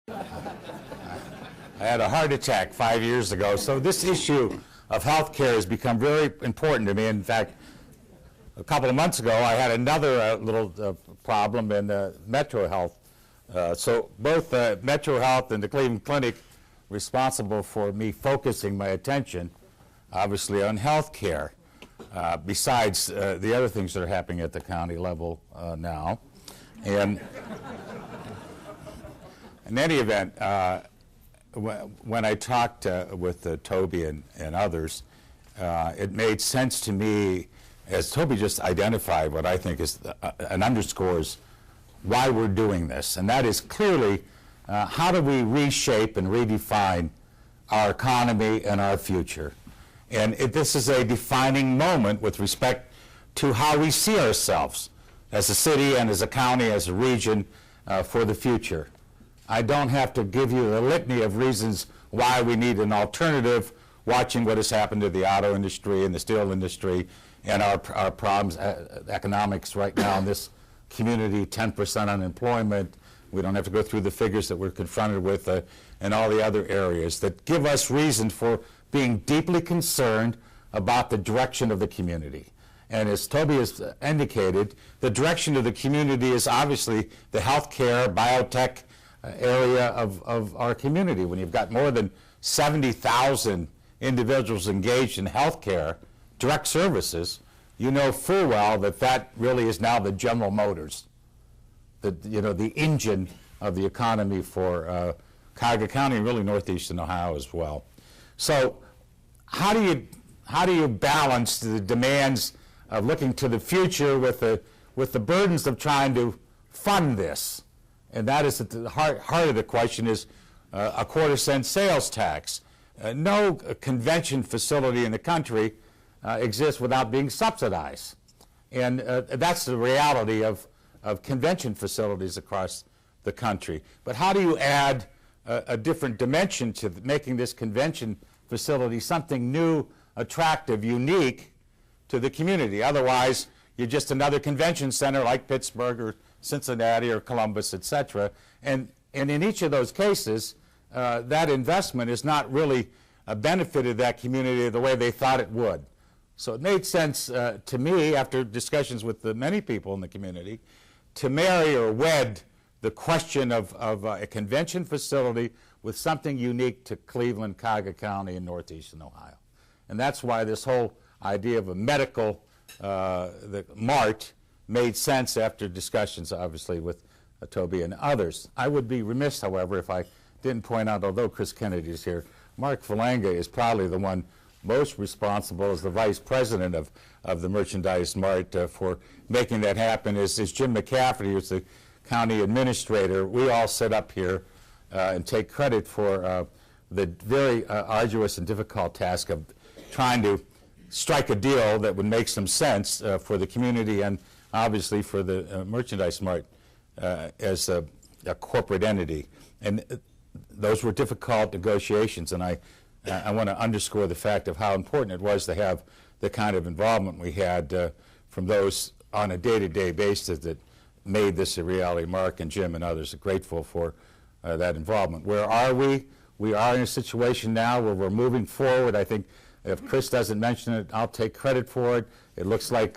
I had a heart attack 5 years ago, so this issue of health care has become very important to me. In fact, a couple of months ago, I had another little problem in Metro Health. So both Metro Health and the Cleveland Clinic responsible for me focusing my attention, obviously, on health care, besides the other things that are happening at the county level now. And in any event, when I talked with Toby and others, it made sense to me, as Toby just identified, what I think is and underscores why we're doing this, and that is clearly how do we reshape and redefine our economy and our future. And this is a defining moment with respect to how we see ourselves as a city and as a county, as a region for the future. I don't have to give you the litany of reasons why we need an alternative, watching what has happened to the auto industry and the steel industry and our problems, economics right now in this community, 10% unemployment. We don't have to go through the figures that we're confronted with in all the other areas that give us reason for being deeply concerned about the direction of the community. And as Toby has indicated, the direction of the community is obviously the healthcare, biotech area of our community. When you've got more than 70,000 individuals engaged in healthcare, direct services, you know full well that that really is now the General Motors, the engine of the economy for Cuyahoga County and really northeastern Ohio as well. So how do you balance the demands of looking to the future with the burdens of trying to fund this? And that is at the heart of the question is a quarter-cent sales tax. No convention facility in the country exists without being subsidized. And that's the reality of convention facilities across the country. But how do you add a different dimension to making this convention facility something new, attractive, unique to the community? Otherwise, you're just another convention center like Pittsburgh or Cincinnati or Columbus, et cetera. And in each of those cases, that investment has not really benefited that community the way they thought it would. So it made sense to me, after discussions with the many people in the community, to marry or wed the question of a convention facility with something unique to Cleveland, Cuyahoga County, and northeastern Ohio. And that's why this whole idea of a medical, the Mart, made sense after discussions, obviously, with Toby and others. I would be remiss, however, if I didn't point out, although Chris Kennedy is here, Mark Falanga is probably the one most responsible as the vice president of the Merchandise Mart for making that happen. Is Jim McCafferty, who's the county administrator. We all sit up here and take credit for the very arduous and difficult task of trying to strike a deal that would make some sense for the community and obviously for the Merchandise Mart as a corporate entity. And those were difficult negotiations, and I want to underscore the fact of how important it was to have the kind of involvement we had from those on a day-to-day basis that made this a reality. Mark and Jim and others are grateful for that involvement. Where are we? We are in a situation now where we're moving forward. I think if Chris doesn't mention it, I'll take credit for it. It looks like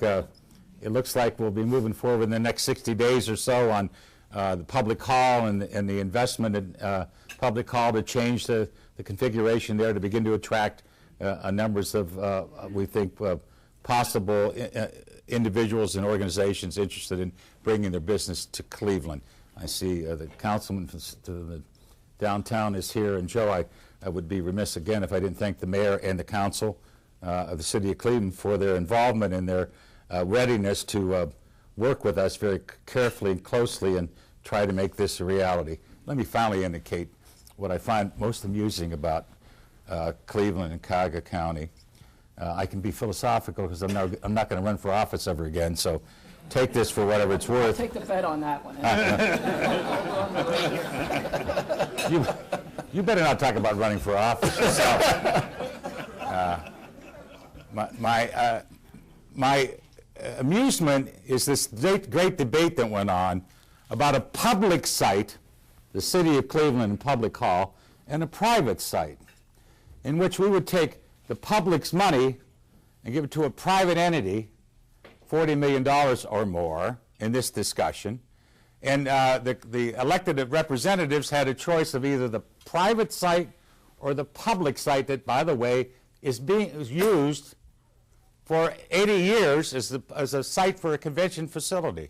we'll be moving forward in the next 60 days or so on the public call and the investment in public call to change the configuration there to begin to attract numbers of, we think, possible individuals and organizations interested in bringing their business to Cleveland. I see the councilman to the downtown is here, and Joe, I would be remiss again if I didn't thank the mayor and the council of the city of Cleveland for their involvement and their readiness to work with us very carefully and closely and try to make this a reality. Let me finally indicate what I find most amusing about Cleveland and Cuyahoga County. I can be philosophical because I'm not going to run for office ever again, so take this for whatever it's worth. I'll take the bet on that one. You better not talk about running for office yourself. My amusement is this great debate that went on about a public site the City of Cleveland and Public Hall, and a private site, in which we would take the public's money and give it to a private entity, $40 million or more in this discussion, and the elected representatives had a choice of either the private site or the public site that, by the way, is used for 80 years as a site for a convention facility.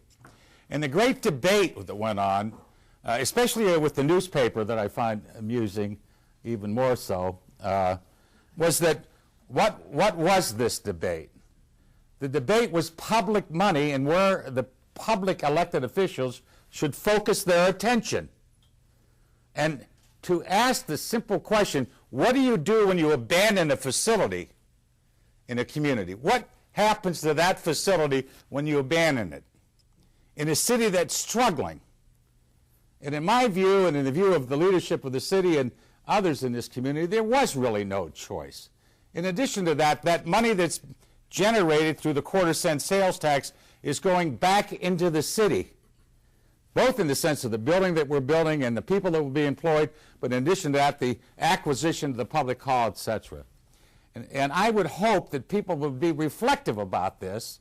And the great debate that went on, especially with the newspaper that I find amusing, even more so, was that what was this debate? The debate was public money and where the public elected officials should focus their attention. And to ask the simple question, what do you do when you abandon a facility in a community? What happens to that facility when you abandon it? In a city that's struggling. And in my view, and in the view of the leadership of the city and others in this community, there was really no choice. In addition to that, that money that's generated through the quarter-cent sales tax is going back into the city, both in the sense of the building that we're building and the people that will be employed, but in addition to that, the acquisition of the public hall, et cetera. And I would hope that people would be reflective about this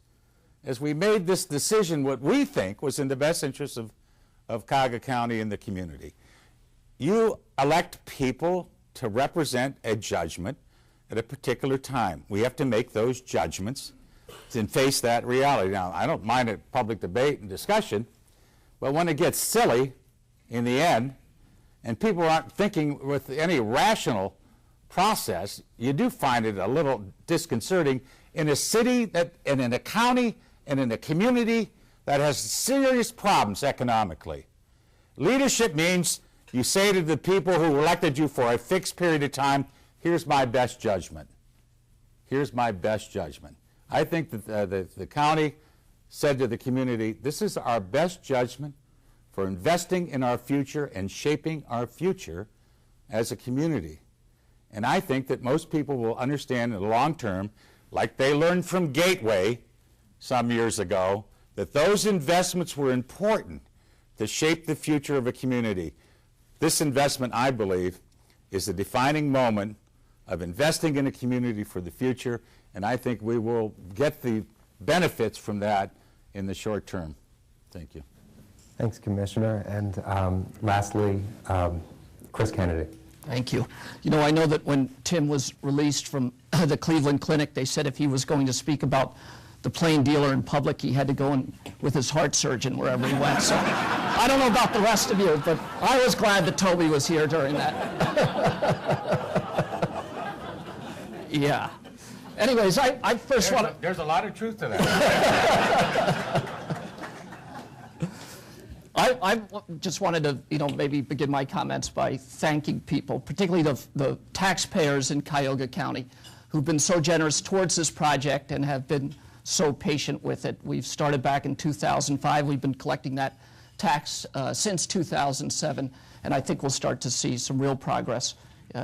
as we made this decision, what we think was in the best interest of Cuyahoga County and the community. You elect people to represent a judgment at a particular time. We have to make those judgments and face that reality. Now, I don't mind a public debate and discussion, but when it gets silly in the end, and people aren't thinking with any rational process, you do find it a little disconcerting in a city that, and in a county and in a community that has serious problems economically. Leadership means you say to the people who elected you for a fixed period of time, here's my best judgment. Here's my best judgment. I think that the county said to the community, this is our best judgment for investing in our future and shaping our future as a community. And I think that most people will understand in the long term, like they learned from Gateway some years ago, that those investments were important to shape the future of a community. This investment, I believe, is the defining moment of investing in a community for the future, and I think we will get the benefits from that in the short term. Thank you. Thanks, Commissioner. And lastly, Chris Kennedy. Thank you. You know, I know that when Tim was released from the Cleveland Clinic, they said if he was going to speak about the plain dealer in public, he had to go in with his heart surgeon wherever he went. So I don't know about the rest of you, but I was glad that Toby was here during that. Yeah. Anyways, I first want to... There's a lot of truth to that. I just wanted to, maybe begin my comments by thanking people, particularly the taxpayers in Cuyahoga County, who've been so generous towards this project and have been so patient with it. We've started back in 2005. We've been collecting that tax since 2007, and I think we'll start to see some real progress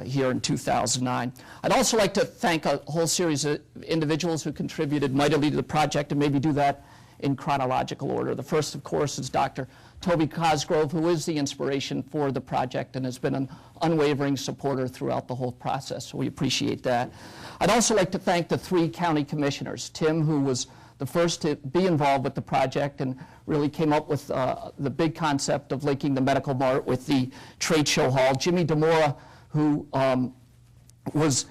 here in 2009. I'd also like to thank a whole series of individuals who contributed mightily to the project, and maybe do that in chronological order. The first, of course, is Dr. Toby Cosgrove, who is the inspiration for the project and has been an unwavering supporter throughout the whole process, so we appreciate that. I'd also like to thank the 3 county commissioners. Tim, who was the first to be involved with the project and really came up with the big concept of linking the medical mart with the trade show hall. Jimmy DeMora, who was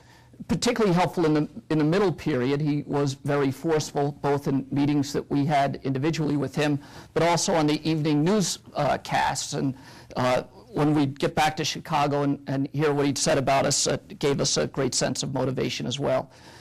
particularly helpful in the middle period. He was very forceful, both in meetings that we had individually with him, but also on the evening newscasts. And when we'd get back to Chicago and hear what he'd said about us, it gave us a great sense of motivation as well.